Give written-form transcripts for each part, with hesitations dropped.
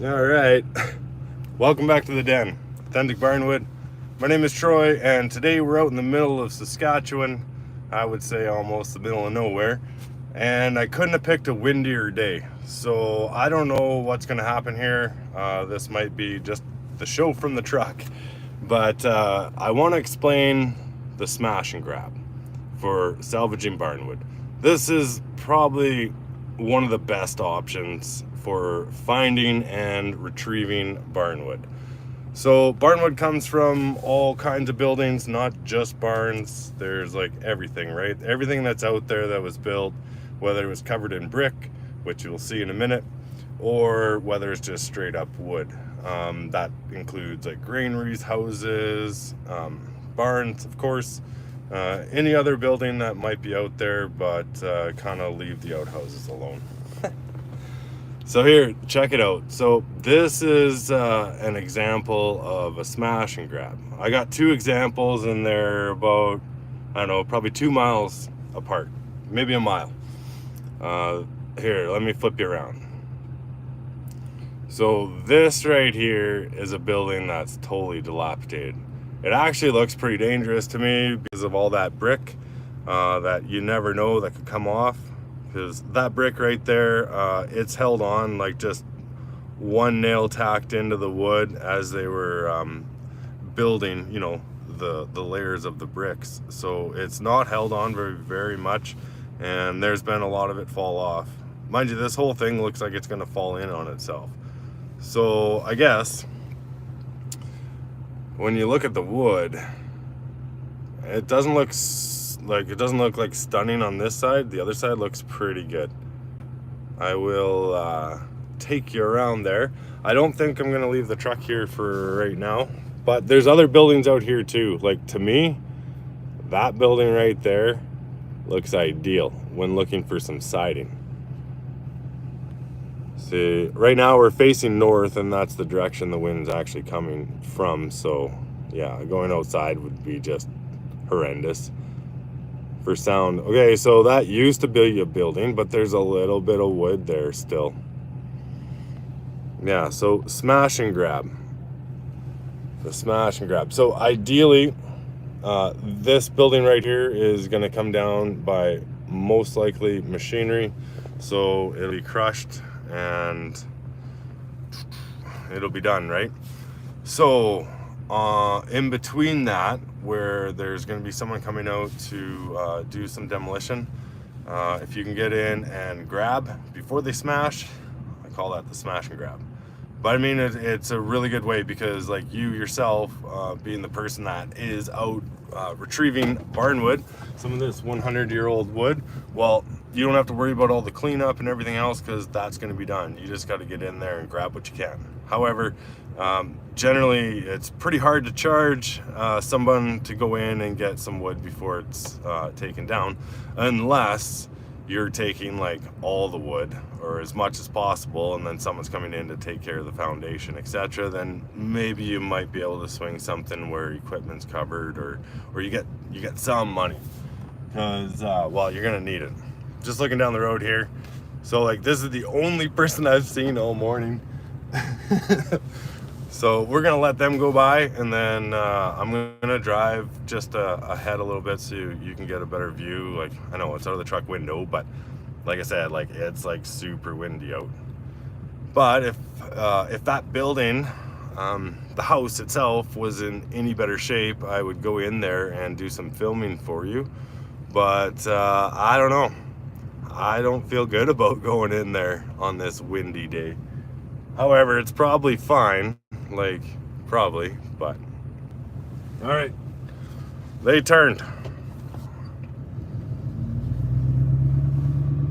All right. Welcome back to the den. Authentic Barnwood. My name is Troy, and today we're out in the middle of Saskatchewan. I would say almost the middle of nowhere. And I couldn't have picked a windier day. So I don't know what's going to happen here. This might be just the show from the truck. But I want to explain the smash and grab for salvaging Barnwood. This is probably one of the best options for finding and retrieving barnwood. So barnwood comes from all kinds of buildings, not just barns. There's like everything, right? Everything that's out there that was built, whether it was covered in brick, which you'll see in a minute, or whether it's just straight up wood. That includes like granaries, houses, barns, of course, any other building that might be out there, but kind of leave the outhouses alone. So here, check it out. So this is an example of a smash and grab. I got two examples and they're about, I don't know, probably 2 miles apart, maybe a mile. Here, let me flip you around. So this right here is a building that's totally dilapidated. It actually looks pretty dangerous to me because of all that brick that you never know that could come off. Because that brick right there, it's held on like just one nail tacked into the wood as they were building, you know, the layers of the bricks. So it's not held on very much, and there's been a lot of it fall off. Mind you, this whole thing looks like it's going to fall in on itself. So I guess when you look at the wood, it doesn't look like stunning on this side. The other side looks pretty good. I will take you around there. I don't think I'm gonna leave the truck here for right now, but there's other buildings out here too. Like, to me, that building right there looks ideal when looking for some siding. See, right now we're facing north, and that's the direction the wind's actually coming from. So yeah, going outside would be just horrendous for sound. Okay, so that used to be a building, but there's a little bit of wood there still. Yeah, so smash and grab. The smash and grab. So ideally, this building right here is going to come down by most likely machinery. So it'll be crushed and it'll be done, right? So in between that, where there's going to be someone coming out to do some demolition, if you can get in and grab before they smash, I call that the smash and grab. But I mean, it's a really good way because, like, you yourself, being the person that is out retrieving barnwood, some of this 100-year-old wood, well, you don't have to worry about all the cleanup and everything else because that's going to be done. You just got to get in there and grab what you can. However, generally, it's pretty hard to charge someone to go in and get some wood before it's taken down, unless you're taking like all the wood or as much as possible, and then someone's coming in to take care of the foundation, etc. Then maybe you might be able to swing something where equipment's covered, or you get some money, because well, you're gonna need it. Just looking down the road here, so like this is the only person I've seen all morning. So we're gonna let them go by, and then I'm gonna drive just ahead a little bit so you can get a better view. Like, I know it's out of the truck window, but like I said, like, it's like super windy out. But if that building, the house itself, was in any better shape, I would go in there and do some filming for you. But I don't know. I don't feel good about going in there on this windy day. However, it's probably fine, like, probably, but. All right, they turned.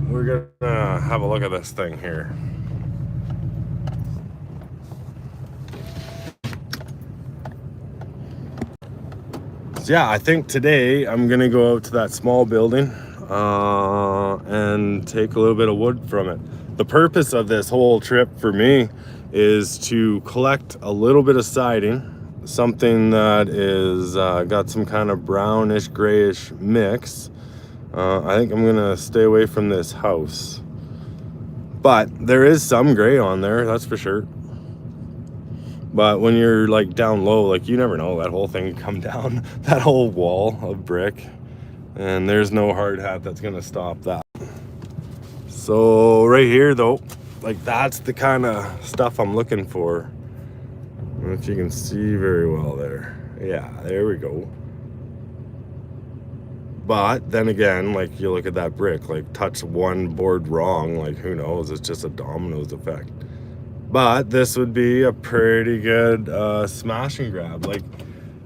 We're gonna have a look at this thing here. So yeah, I think today I'm gonna go out to that small building and take a little bit of wood from it. The purpose of this whole trip for me is to collect a little bit of siding, something that is got some kind of brownish grayish mix. I think I'm gonna stay away from this house, but there is some gray on there, that's for sure. But when you're like down low, like you never know, that whole thing could come down, that whole wall of brick, and there's no hard hat that's gonna stop that. So right here though, like that's the kind of stuff I'm looking for. I don't know if you can see very well there. Yeah, there we go. But then again, like you look at that brick, like touch one board wrong, like who knows, it's just a dominoes effect. But this would be a pretty good smash and grab. Like,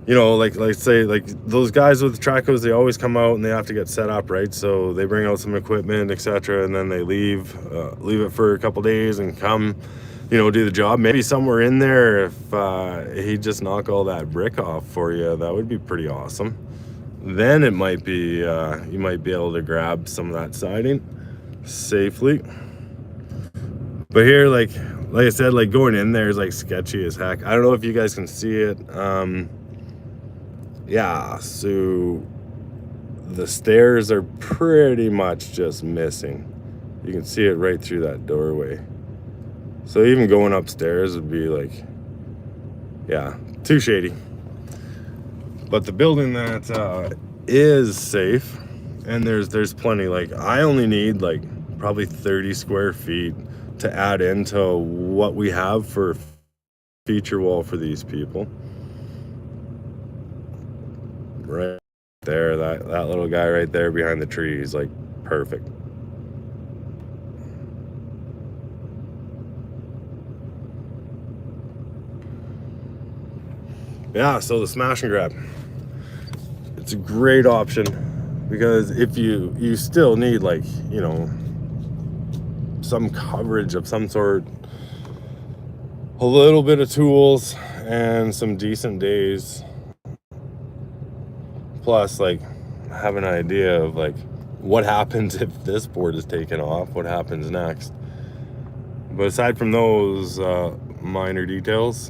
you know, like say like those guys with the Tracos, they always come out and they have to get set up, right? So they bring out some equipment, etc., and then they leave it for a couple days and come, you know, do the job. Maybe somewhere in there, if he'd just knock all that brick off for you, that would be pretty awesome. Then it might be you might be able to grab some of that siding safely. But here, like I said, like going in there is like sketchy as heck. I don't know if you guys can see it. Yeah, so the stairs are pretty much just missing. You can see it right through that doorway. So even going upstairs would be like, yeah, too shady. But the building that is safe, and there's plenty. Like I only need like probably 30 square feet to add into what we have for feature wall for these people. Right there, that little guy right there behind the tree is like perfect. Yeah, so the smash and grab, it's a great option, because if you still need, like, you know, some coverage of some sort, a little bit of tools and some decent days, plus like have an idea of like what happens if this board is taken off, what happens next. But aside from those minor details,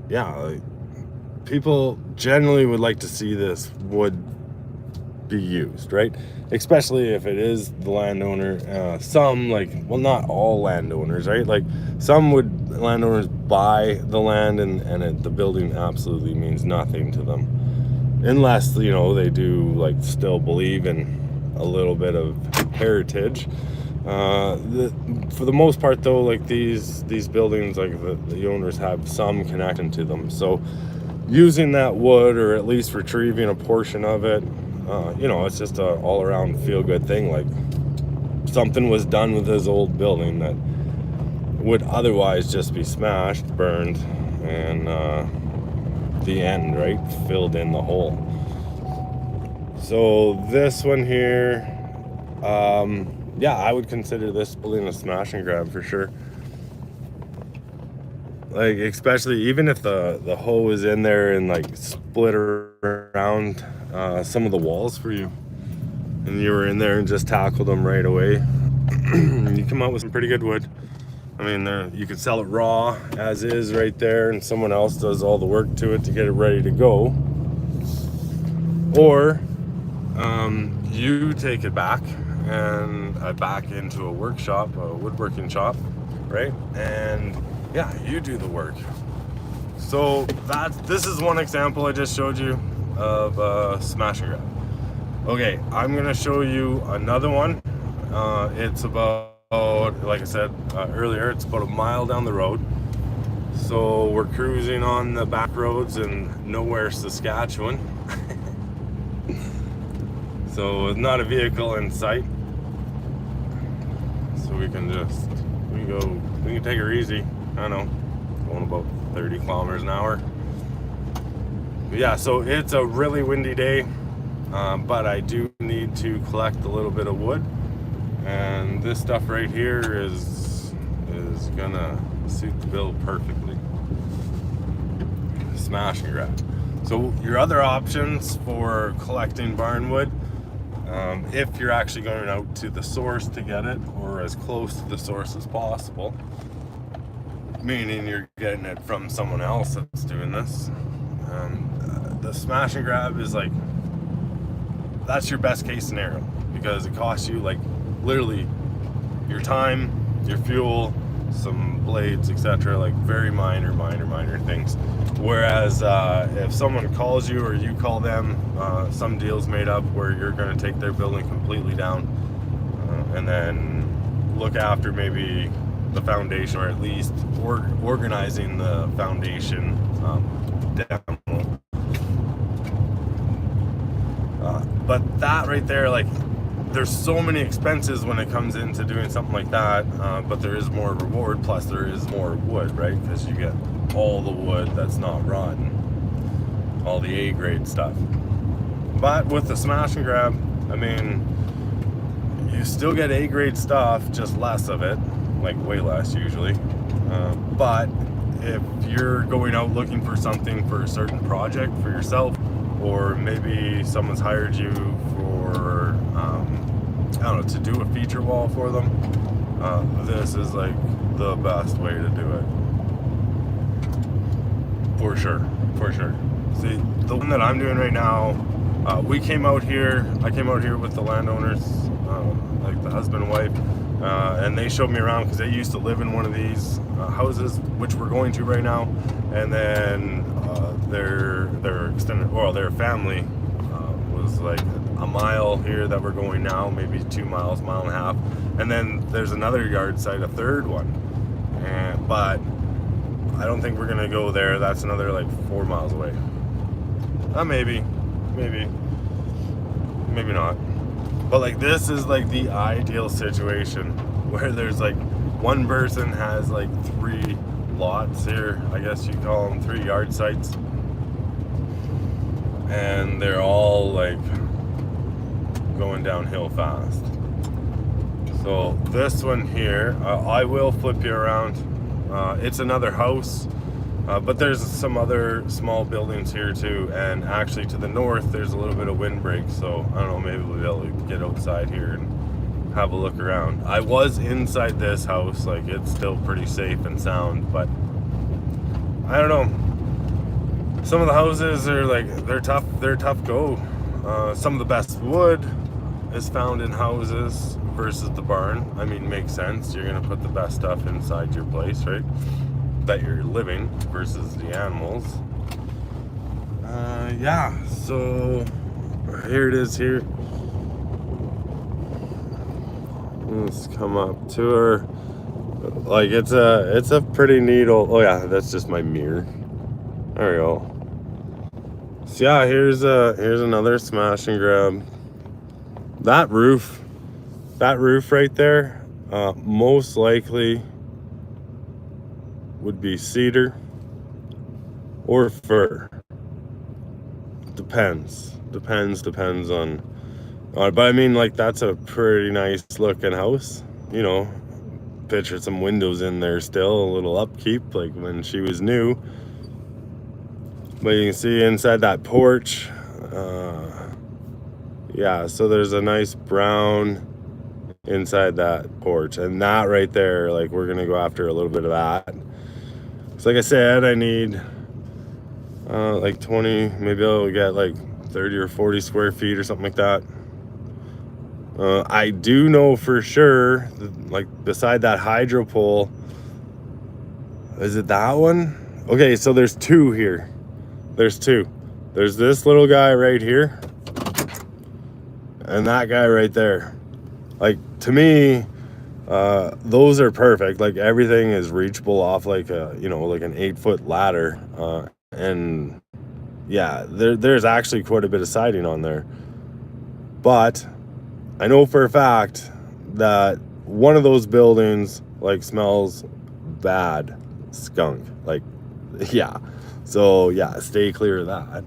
yeah, like, people generally would like to see this wood be used, right? Especially if it is the landowner. Some, like, well, not all landowners, right? Like some landowners buy the land and the building absolutely means nothing to them, unless, you know, they do like still believe in a little bit of heritage. For the most part though, like these buildings, like the owners have some connection to them, so using that wood, or at least retrieving a portion of it, you know, it's just a all-around feel-good thing. Like something was done with this old building that would otherwise just be smashed, burned, and the end, right, filled in the hole. So this one here, yeah, I would consider this building a smash and grab for sure. Like, especially even if the hoe is in there and like split around some of the walls for you, and you were in there and just tackled them right away, you come out with some pretty good wood. I mean, you could sell it raw as is right there, and someone else does all the work to it to get it ready to go, or you take it back into a workshop, a woodworking shop, right? And yeah, you do the work. So this is one example I just showed you of smash and grab. Okay, I'm gonna show you another one. It's about, like I said earlier, it's about a mile down the road. So we're cruising on the back roads in nowhere, Saskatchewan. So it's not a vehicle in sight. So we can take her easy. I don't know, going about 30 kilometers an hour. But yeah, so it's a really windy day, but I do need to collect a little bit of wood, and this stuff right here is gonna suit the bill perfectly. Smash and grab. So your other options for collecting barnwood, if you're actually going out to the source to get it, or as close to the source as possible, meaning you're getting it from someone else that's doing this, the smash and grab is like, that's your best case scenario, because it costs you like literally your time, your fuel, some blades, etc. Like very minor things. Whereas if someone calls you or you call them, some deals made up where you're going to take their building completely down and then look after maybe the foundation, or at least organizing the foundation demo. But that right there, like, there's so many expenses when it comes into doing something like that, but there is more reward, plus there is more wood, right? Because you get all the wood that's not rotten, all the A grade stuff. But with the smash and grab, I mean, you still get A grade stuff, just less of it, like way less usually. But if you're going out looking for something for a certain project for yourself, or maybe someone's hired you for I don't know, to do a feature wall for them, this is like the best way to do it, for sure. See, the one that I'm doing right now, I came out here with the landowners, like the husband and wife, and they showed me around because they used to live in one of these houses, which we're going to right now. And then their extended, well, their family was like a mile here that we're going now, maybe 2 miles, mile and a half. And then there's another yard site, a third one. But I don't think we're gonna go there. That's another like 4 miles away. Maybe not. But like, this is like the ideal situation where there's like one person has like 3 lots here, I guess you call them 3 yard sites, and they're all like going downhill fast. So this one here, I will flip you around. It's another house, but there's some other small buildings here too, and actually to the north there's a little bit of windbreak, so I don't know, maybe we'll be able to get outside here and have a look around. I was inside this house, like it's still pretty safe and sound, but I don't know, some of the houses are like, they're tough go. Some of the best wood is found in houses versus the barn. I mean, makes sense, you're gonna put the best stuff inside your place, right, that you're living, versus the animals. Yeah, so here it is here. Let's come up to her. Like, it's a pretty neat old, oh yeah, that's just my mirror. There we go. So yeah, here's another smash and grab. That roof right there, most likely would be cedar or fir. Depends on, but I mean, like, that's a pretty nice looking house, you know. Picture some windows in there still, a little upkeep like when she was new. But you can see inside that porch, yeah, so there's a nice brown inside that porch, and that right there, like, we're gonna go after a little bit of that. So like I said, I need like 20, maybe I'll get like 30 or 40 square feet or something like that. I do know for sure that, like, beside that hydro pole, is it that one? Okay, so there's 2 here. There's 2. There's this little guy right here, and that guy right there. Like, to me, those are perfect. Like, everything is reachable off like a, you know, like an 8-foot ladder, and yeah, there's actually quite a bit of siding on there. But I know for a fact that one of those buildings like smells bad, skunk, like, yeah. So yeah, stay clear of that.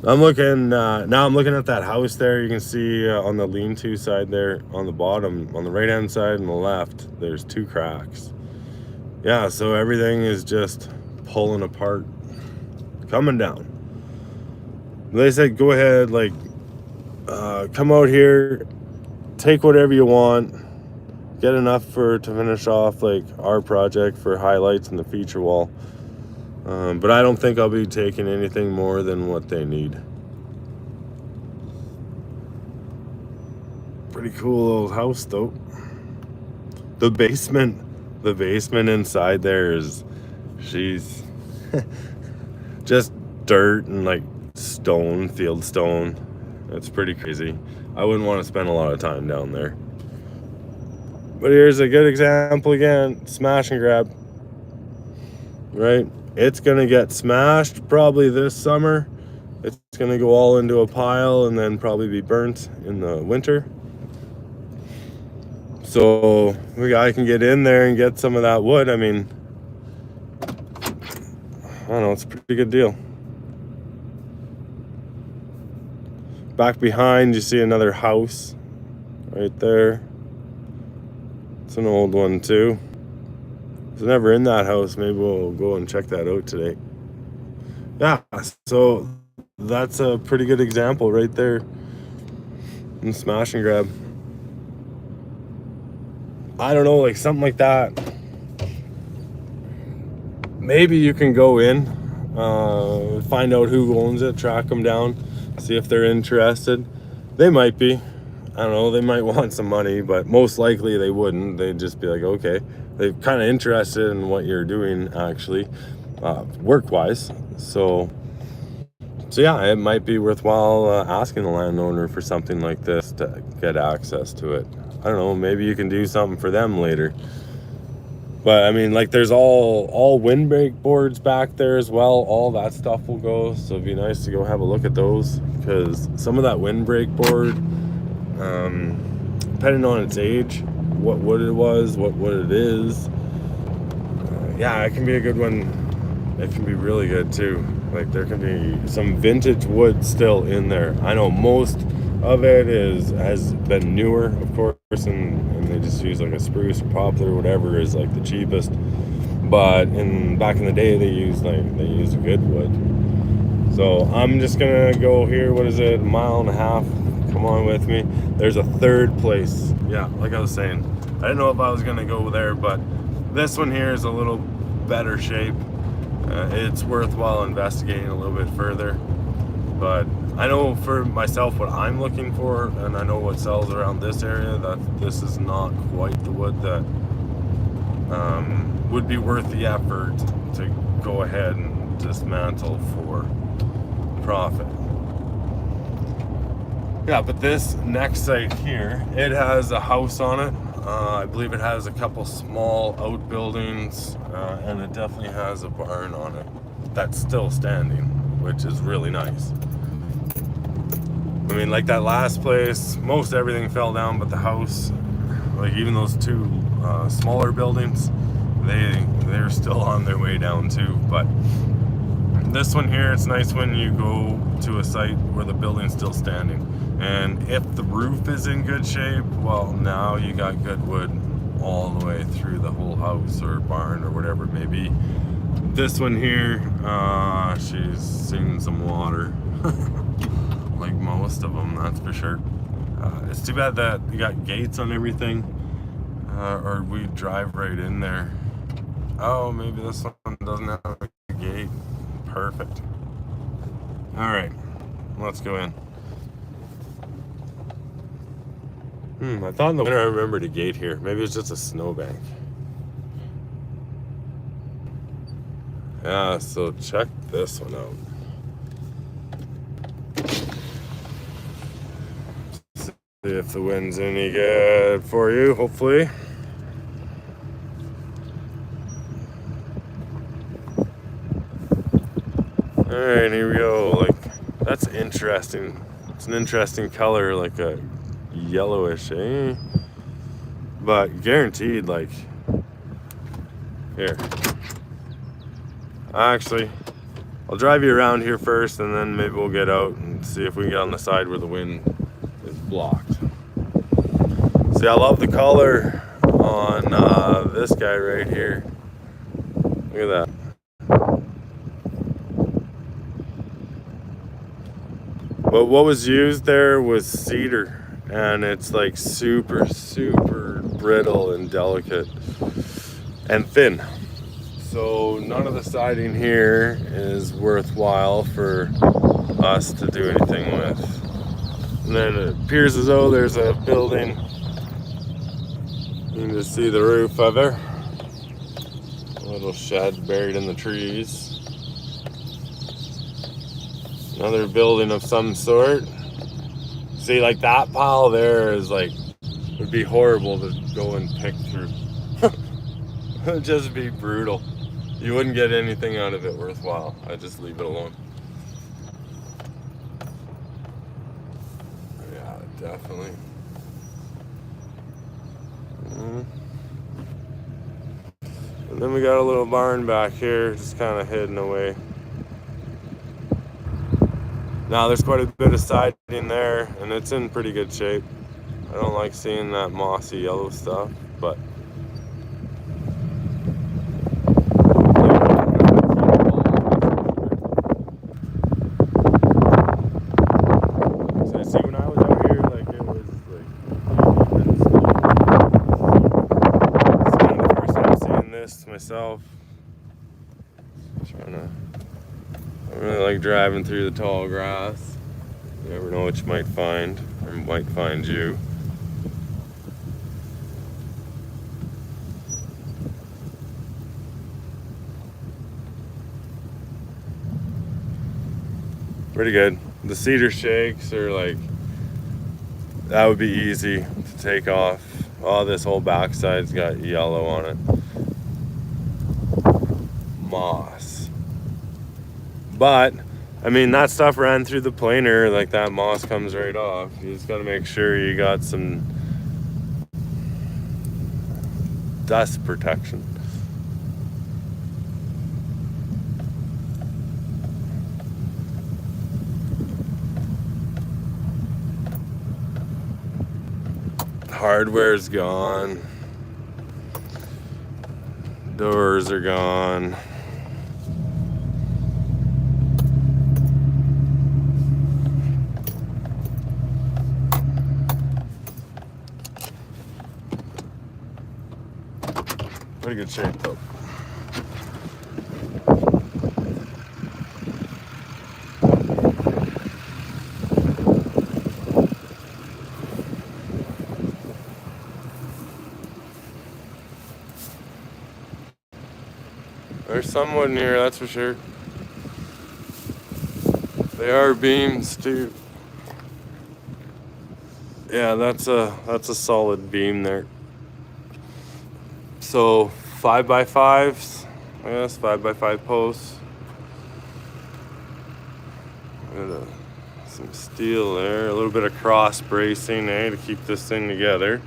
I'm looking now, I'm looking at that house there. You can see on the lean-to side there, on the bottom, on the right hand side and the left, there's 2 cracks. Yeah, so everything is just pulling apart, coming down. They said go ahead, like, come out here, take whatever you want, get enough to finish off like our project for highlights and the feature wall. But I don't think I'll be taking anything more than what they need. Pretty cool old house though. The basement The basement inside there is, she's just dirt and like stone, field stone. It's pretty crazy. I wouldn't want to spend a lot of time down there. But here's a good example again, smash and grab, right? It's gonna get smashed probably this summer. It's gonna go all into a pile and then probably be burnt in the winter. So I can get in there and get some of that wood. I mean, I don't know, it's a pretty good deal. Back behind, you see another house right there. It's an old one too. I was never in that house. Maybe we'll go and check that out today. Yeah, so that's a pretty good example right there in smash and grab. I don't know, like something like that. Maybe you can go in, find out who owns it, track them down, see if they're interested. They might be. I don't know, they might want some money, but most likely they wouldn't. They'd just be like, okay. They're kind of interested in what you're doing, actually, work-wise. So yeah, it might be worthwhile asking the landowner for something like this to get access to it. I don't know, maybe you can do something for them later. But I mean, like there's all windbreak boards back there as well. All that stuff will go. So it'd be nice to go have a look at those, because some of that windbreak board, depending on its age, what wood it was, what it is, yeah, it can be a good one. It can be really good too. Like there can be some vintage wood still in there. I know most of it has been newer, of course, and they just use like a spruce or poplar or whatever is like the cheapest. But back in the day, they used a good wood. So I'm just gonna go here. What is it? 1.5 miles. Come on with me. There's a third place. Yeah, like I was saying, I didn't know if I was gonna go there, but this one here is a little better shape. It's worthwhile investigating a little bit further. But I know for myself what I'm looking for, and I know what sells around this area, that this is not quite the wood that would be worth the effort to go ahead and dismantle for profit. Yeah, but this next site here, it has a house on it. I believe it has a couple small outbuildings, and it definitely has a barn on it that's still standing, which is really nice. I mean, like that last place, most everything fell down but the house. Like even those two smaller buildings, they're still on their way down too. But this one here, it's nice when you go to a site where the building's still standing. And if the roof is in good shape, well, now you got good wood all the way through the whole house or barn or whatever it may be. This one here, she's seen some water. Like most of them, that's for sure. It's too bad that you got gates on everything, or we drive right in there. Oh, maybe this one doesn't have a gate. Perfect. All right, let's go in. I thought in the winter I remembered a gate here. Maybe it's just a snowbank. Yeah, so check this one out. See if the wind's any good for you, hopefully. Alright, here we go. Like, that's interesting. It's an interesting color, like a yellowish, eh? But guaranteed, like, here. Actually, I'll drive you around here first, and then maybe we'll get out and see if we can get on the side where the wind is blocked. See, I love the color on this guy right here. Look at that. But what was used there was cedar, and it's like super, super brittle and delicate and thin. So none of the siding here is worthwhile for us to do anything with. And then it appears as though there's a building. You can just see the roof of it. Little shed buried in the trees. Another building of some sort. See, like that pile there is like, would be horrible to go and pick through. It would just be brutal. You wouldn't get anything out of it worthwhile. I'd just leave it alone. Yeah, definitely. And then we got a little barn back here, just kind of hidden away. Now there's quite a bit of siding there, and it's in pretty good shape. I don't like seeing that mossy yellow stuff, but so see, when I was out here, like it was like it's kind of the first time seeing this myself. I really like driving through the tall grass. You never know what you might find, or might find you. Pretty good. The cedar shakes are like, that would be easy to take off. Oh, this whole backside's got yellow on it. Moss. But, I mean, that stuff ran through the planer, like that moss comes right off. You just gotta make sure you got some dust protection. Hardware's gone. Doors are gone. Pretty good shape though. There's some wood in here, that's for sure. They are beams too. Yeah, that's a solid beam there. So 5x5s, I guess 5x5 posts. Got some steel there, a little bit of cross bracing, to keep this thing together.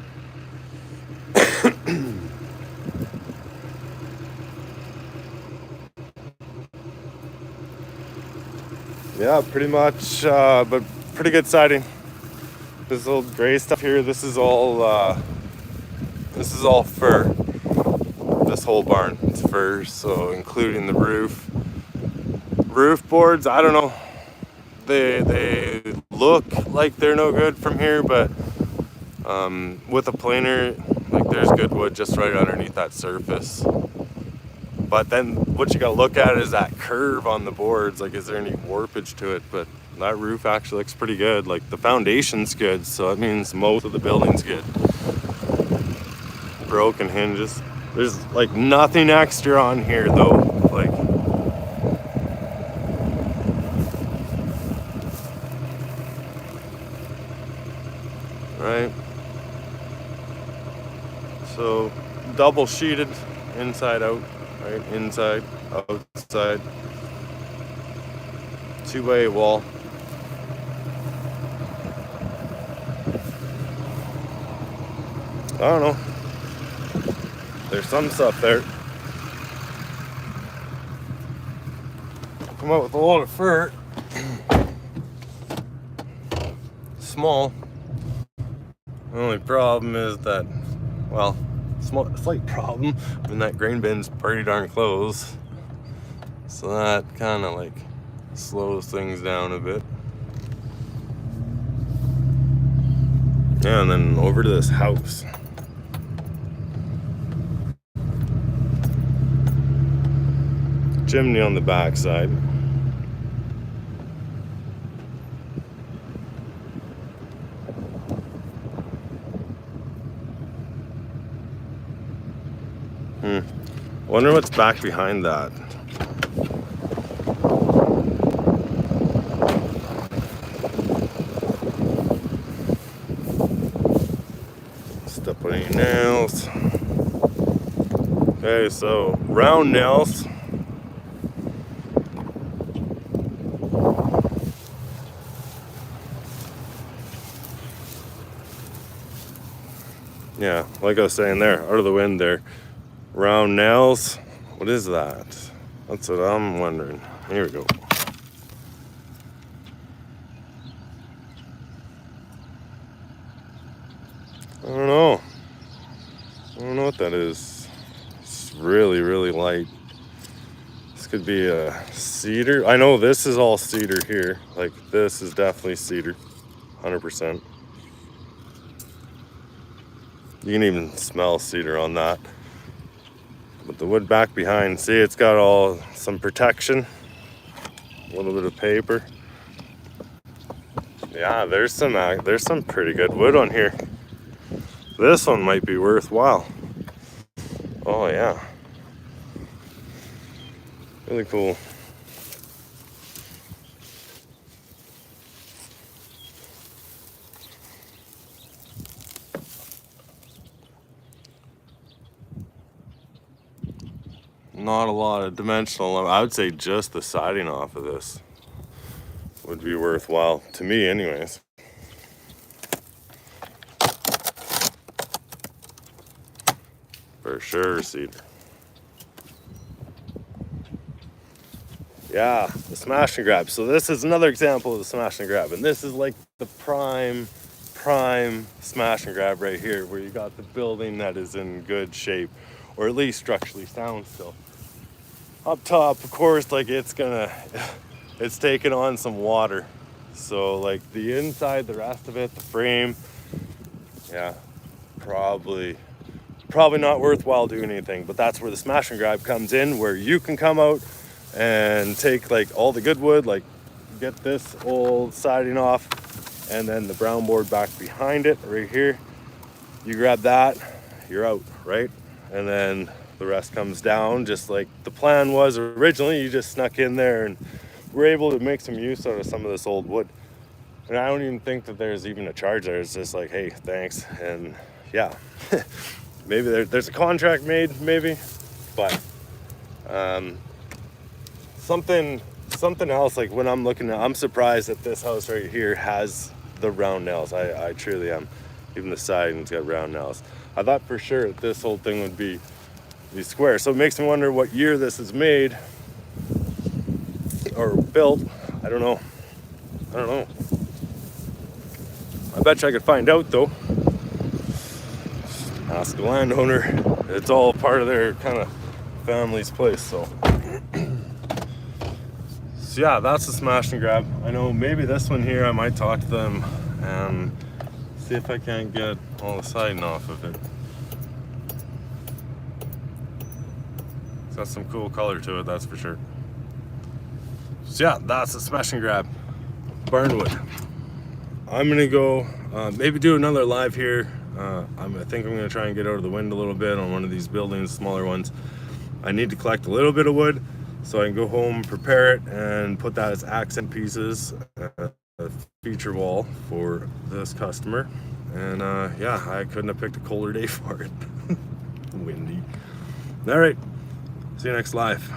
Yeah, pretty much, but pretty good siding. This little gray stuff here, this is all fir. This whole barn, it's fir, so including the roof. Roof boards, I don't know. They look like they're no good from here, but with a planer, like there's good wood just right underneath that surface. But then what you gotta look at is that curve on the boards, like is there any warpage to it? But that roof actually looks pretty good. Like the foundation's good, so that means most of the building's good. Broken hinges. There's like nothing extra on here though. Like, right? So double sheeted inside out. Right, inside, outside, two-way wall. I don't know. There's some stuff there. Come out with a lot of fur. Small. The only problem is that, well, slight problem, and that grain bin's pretty darn close, so that kind of like slows things down a bit. Yeah, and then over to this house. Chimney on the back side. Wonder what's back behind that. Step on any nails. Okay, so round nails. Yeah, like I was saying there, out of the wind there. Round nails. What is that? That's what I'm wondering. Here we go. I don't know. I don't know what that is. It's really, really light. This could be a cedar. I know this is all cedar here. Like this is definitely cedar. 100%. You can even smell cedar on that. But the wood back behind, see, it's got all some protection. A little bit of paper. Yeah, there's some pretty good wood on here. This one might be worthwhile. Oh yeah. Really cool. Not a lot of dimensional. I would say just the siding off of this would be worthwhile to me anyways. For sure, cedar. Yeah, the smash and grab. So this is another example of the smash and grab, and this is like the prime smash and grab right here, where you got the building that is in good shape, or at least structurally sound still. Up top, of course, like it's taking on some water. So like the inside, the rest of it, the frame, yeah, probably not worthwhile doing anything. But that's where the smash and grab comes in, where you can come out and take like all the good wood, like get this old siding off, and then the brown board back behind it right here. You grab that, you're out, right? And then the rest comes down just like the plan was originally. You just snuck in there and we're able to make some use out of some of this old wood. And I don't even think that there's even a charge there. It's just like, hey, thanks. And yeah, maybe there's a contract made, maybe, but something else. Like when I'm looking at, I'm surprised that this house right here has the round nails. I truly am. Even the siding's got round nails. I thought for sure that this whole thing would be square. So it makes me wonder what year this is made or built. I don't know. I bet you I could find out though. Ask the landowner. It's all part of their kind of family's place. So yeah, that's the smash and grab. I know maybe this one here, I might talk to them and see if I can't get all the siding off of it. It's got some cool color to it, that's for sure. So yeah, that's the smash and grab Barnwood. I'm gonna go maybe do another live here. I think I'm gonna try and get out of the wind a little bit on one of these buildings, smaller ones. I need to collect a little bit of wood so I can go home, prepare it, and put that as accent pieces, a feature wall for this customer. And yeah, I couldn't have picked a colder day for it. Windy. All right, see you next live.